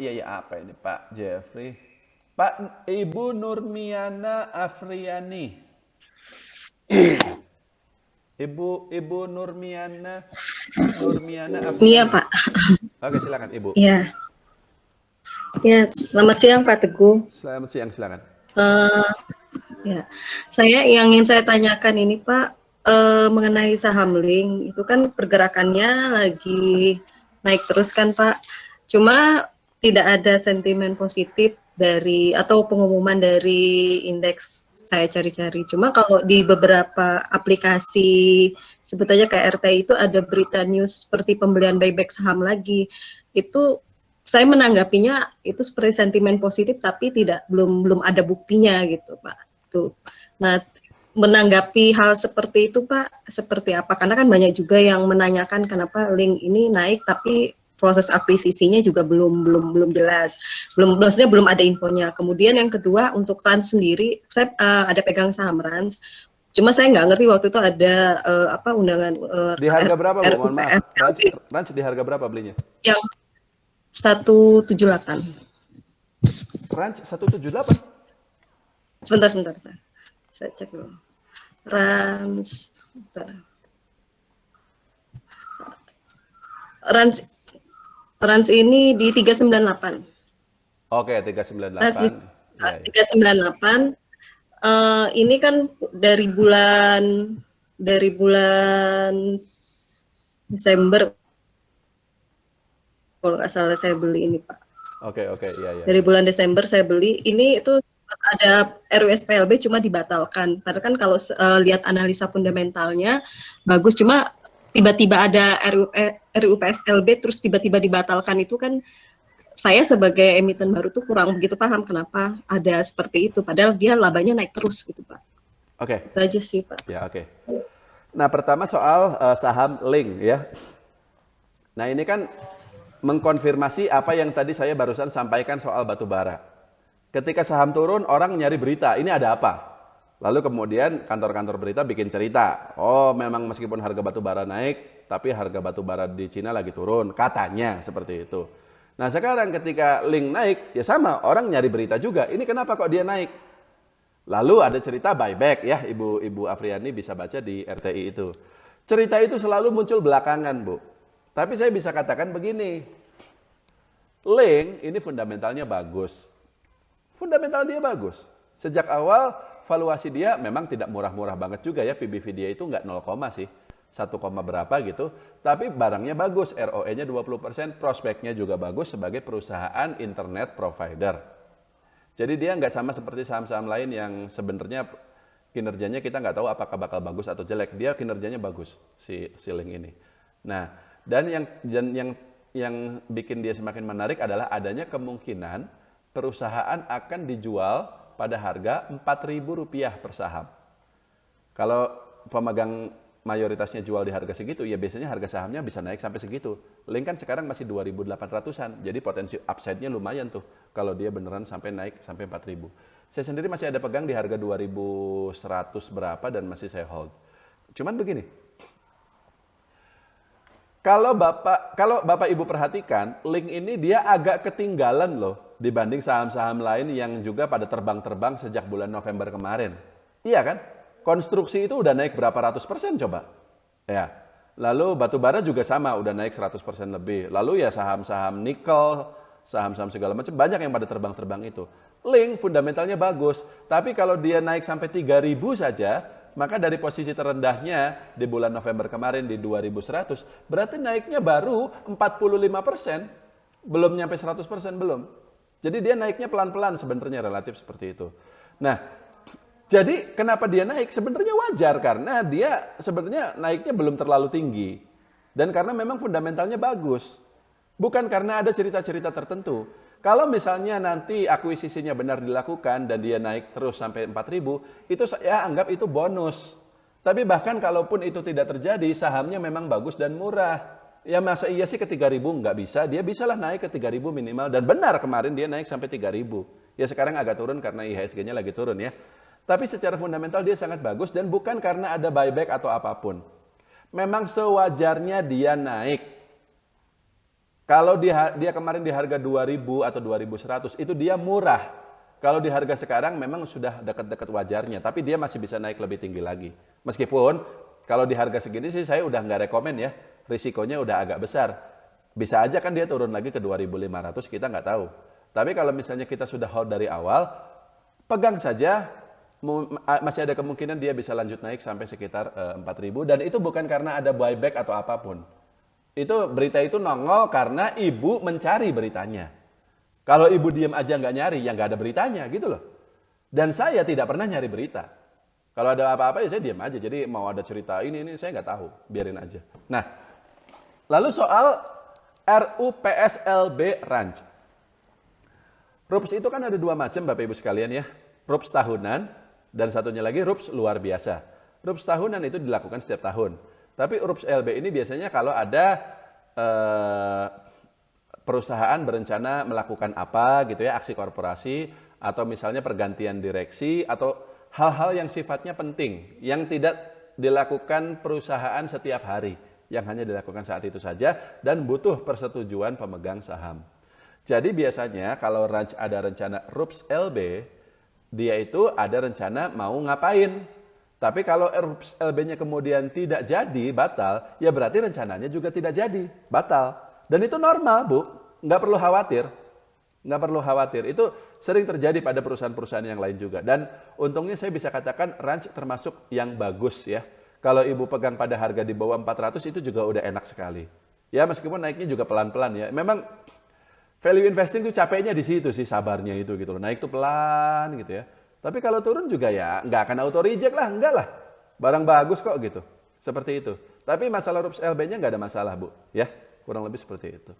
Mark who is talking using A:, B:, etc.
A: Iya, ya apa ini Pak Jeffrey? Pak Ibu Nurmiana Afriani. Ibu Nurmiana
B: Iya,
A: Afriani.
B: Pak.
A: Oke, silakan Ibu.
B: Ya, ya. Selamat siang, Pak Teguh.
A: Selamat siang, silakan.
B: Eh, ya, yang ingin saya tanyakan ini, Pak, mengenai saham Link itu kan pergerakannya lagi naik terus kan, Pak. Cuma tidak ada sentimen positif dari atau pengumuman dari indeks saya cari-cari. Cuma kalau di beberapa aplikasi sebut aja kayak RTI itu ada berita news seperti pembelian buyback saham lagi. Itu saya menanggapinya itu seperti sentimen positif tapi belum ada buktinya gitu, Pak. Tuh. Nah, menanggapi hal seperti itu, Pak, seperti apa? Karena kan banyak juga yang menanyakan kenapa Link ini naik tapi proses akuisisinya juga belum jelas. Maksudnya belum ada infonya. Kemudian yang kedua untuk Rans sendiri, saya ada pegang saham Rans. Cuma saya nggak ngerti waktu itu ada undangan
A: Di harga berapa, Bu? Mohon maaf.
B: RUPFLB
A: Ranch di harga berapa belinya?
B: yang 178.
A: Ranch 178.
B: Sebentar. Saya cek dulu. Rans, bentar. Rans ini di 398.
A: Oke,
B: Rans di
A: 398. Ya, ya.
B: 398. Ini kan dari bulan Desember kalau nggak salah saya beli ini, Pak.
A: Oke, iya, iya.
B: Dari bulan Desember saya beli. Ini itu ada RUSPLB cuma dibatalkan. Padahal kan kalau lihat analisa fundamentalnya bagus, cuma tiba-tiba ada RUPSLB terus tiba-tiba dibatalkan itu kan saya sebagai emiten baru tuh kurang begitu paham kenapa ada seperti itu. Padahal dia labanya naik terus gitu, Pak.
A: Oke.
B: Itu aja sih, Pak.
A: Ya, oke. Nah, pertama soal saham Link ya. Nah, ini kan mengkonfirmasi apa yang tadi saya barusan sampaikan soal batu bara. Ketika saham turun, orang nyari berita, ini ada apa? Lalu kemudian kantor-kantor berita bikin cerita, oh memang meskipun harga batu bara naik, tapi harga batu bara di Cina lagi turun, katanya seperti itu. Nah sekarang ketika Link naik, ya sama, orang nyari berita juga, ini kenapa kok dia naik? Lalu ada cerita buyback ya, Ibu Afriani bisa baca di RTI itu. Cerita itu selalu muncul belakangan, Bu. Tapi saya bisa katakan begini, Link ini fundamentalnya bagus. Fundamental dia bagus. Sejak awal valuasi dia memang tidak murah-murah banget juga ya, PBV dia itu nggak 0, sih. 1, berapa gitu. Tapi barangnya bagus, ROE-nya 20%, prospeknya juga bagus sebagai perusahaan internet provider. Jadi dia nggak sama seperti saham-saham lain yang sebenarnya kinerjanya kita nggak tahu apakah bakal bagus atau jelek. Dia kinerjanya bagus, si Link ini. Nah, dan yang bikin dia semakin menarik adalah adanya kemungkinan perusahaan akan dijual pada harga Rp4.000 per saham. Kalau pemegang mayoritasnya jual di harga segitu, ya biasanya harga sahamnya bisa naik sampai segitu. Link kan sekarang masih 2.800-an, jadi potensi upside-nya lumayan tuh kalau dia beneran sampai naik sampai 4.000. Saya sendiri masih ada pegang di harga 2.100 berapa dan masih saya hold. Cuman begini, kalau Bapak Ibu perhatikan, Link ini dia agak ketinggalan loh dibanding saham-saham lain yang juga pada terbang-terbang sejak bulan November kemarin. Iya kan? Konstruksi itu udah naik berapa ratus persen coba? Ya. Lalu batu bara juga sama, udah naik 100% lebih. Lalu ya saham-saham nikel, saham-saham segala macam banyak yang pada terbang-terbang itu. Link fundamentalnya bagus, tapi kalau dia naik sampai 3.000 saja, maka dari posisi terendahnya di bulan November kemarin di 2.100, berarti naiknya baru 45%, belum nyampe 100% belum. Jadi dia naiknya pelan-pelan sebenarnya relatif seperti itu. Nah, jadi kenapa dia naik? Sebenarnya wajar karena dia sebenarnya naiknya belum terlalu tinggi. Dan karena memang fundamentalnya bagus. Bukan karena ada cerita-cerita tertentu. Kalau misalnya nanti akuisisinya benar dilakukan dan dia naik terus sampai 4.000, itu saya anggap itu bonus. Tapi bahkan kalaupun itu tidak terjadi, sahamnya memang bagus dan murah. Ya masa iya sih ke 3.000 nggak bisa, dia bisalah naik ke 3.000 minimal. Dan benar kemarin dia naik sampai 3.000. Ya sekarang agak turun karena IHSG-nya lagi turun ya. Tapi secara fundamental dia sangat bagus dan bukan karena ada buyback atau apapun. Memang sewajarnya dia naik. Kalau dia kemarin di harga 2000 atau 2100 itu dia murah. Kalau di harga sekarang memang sudah dekat-dekat wajarnya, tapi dia masih bisa naik lebih tinggi lagi. Meskipun kalau di harga segini sih saya udah nggak rekomen ya, risikonya udah agak besar. Bisa aja kan dia turun lagi ke 2500, kita nggak tahu. Tapi kalau misalnya kita sudah hold dari awal, pegang saja, masih ada kemungkinan dia bisa lanjut naik sampai sekitar 4000, dan itu bukan karena ada buyback atau apapun. Itu berita itu nongol karena ibu mencari beritanya. Kalau ibu diam aja nggak nyari, ya nggak ada beritanya gitu loh. Dan saya tidak pernah nyari berita. Kalau ada apa-apa ya saya diam aja. Jadi mau ada cerita ini saya nggak tahu, biarin aja. Nah, lalu soal RUPSLB Ranch. RUPS itu kan ada dua macam Bapak Ibu sekalian ya. RUPS tahunan dan satunya lagi RUPS luar biasa. RUPS tahunan itu dilakukan setiap tahun. Tapi RUPS LB ini biasanya kalau ada perusahaan berencana melakukan apa gitu ya, aksi korporasi atau misalnya pergantian direksi atau hal-hal yang sifatnya penting yang tidak dilakukan perusahaan setiap hari, yang hanya dilakukan saat itu saja dan butuh persetujuan pemegang saham. Jadi biasanya kalau ada rencana RUPS LB, dia itu ada rencana mau ngapain. Tapi kalau RUPS LB-nya kemudian tidak jadi, batal, ya berarti rencananya juga tidak jadi, batal. Dan itu normal, Bu. Nggak perlu khawatir. Nggak perlu khawatir. Itu sering terjadi pada perusahaan-perusahaan yang lain juga. Dan untungnya saya bisa katakan ranch termasuk yang bagus ya. Kalau Ibu pegang pada harga di bawah 400 itu juga udah enak sekali. Ya meskipun naiknya juga pelan-pelan ya. Memang value investing itu capeknya di situ sih, sabarnya itu gitu loh. Naik tuh pelan gitu ya. Tapi kalau turun juga ya nggak akan auto reject lah, enggak lah. Barang bagus kok gitu. Seperti itu. Tapi masalah RUPS LB-nya nggak ada masalah Bu. Ya, kurang lebih seperti itu.